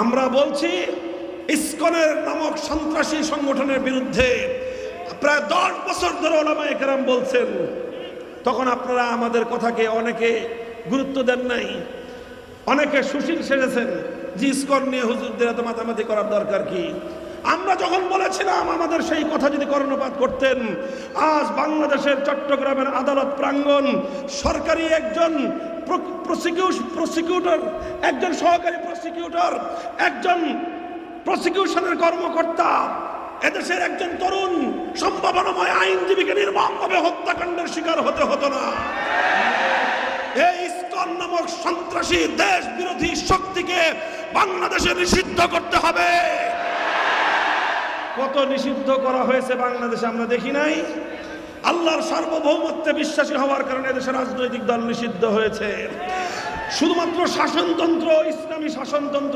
আমরা বলছি ইসকনের নামক সন্ত্রাসী সংগঠনের বিরুদ্ধে প্রায় 10 বছর ধরে ওলামায়ে কেরাম বলছেন, তখন আপনারা আমাদের কথাকে অনেকে গুরুত্ব দেন নাই, অনেকে সুশীল সেজেছেন যে ইসকন নিয়ে হুজুরদের এত মাতামাতি করার দরকার কি। আমরা যখন বলেছিলাম আমাদের সেই কথা যদি কর্ণপাত করতেন, আজ বাংলাদেশের চট্টগ্রামের আদালত প্রাঙ্গণ সরকারি একজন প্রসিকিউটর, একজন সহকারী প্রসিকিউটর, একজন প্রসিকিউশনের কর্মকর্তা, এদেশের একজন তরুণ সম্ভাবনাময় আইনজীবীকে নির্মমভাবে হত্যাকাণ্ডের শিকার হতে হতো না। এই ইসকন নামক সন্ত্রাসী দেশ বিরোধী শক্তিকে বাংলাদেশে নিষিদ্ধ করতে হবে। কত নিষিদ্ধ করা হয়েছে বাংলাদেশে আমরা দেখি নাই? আল্লাহর সার্বভৌমত্বে বিশ্বাসী হওয়ার কারণে দেশের রাজনৈতিক দল নিষিদ্ধ হয়েছে। শুধুমাত্র শাসনতন্ত্র, ইসলামী শাসনতন্ত্র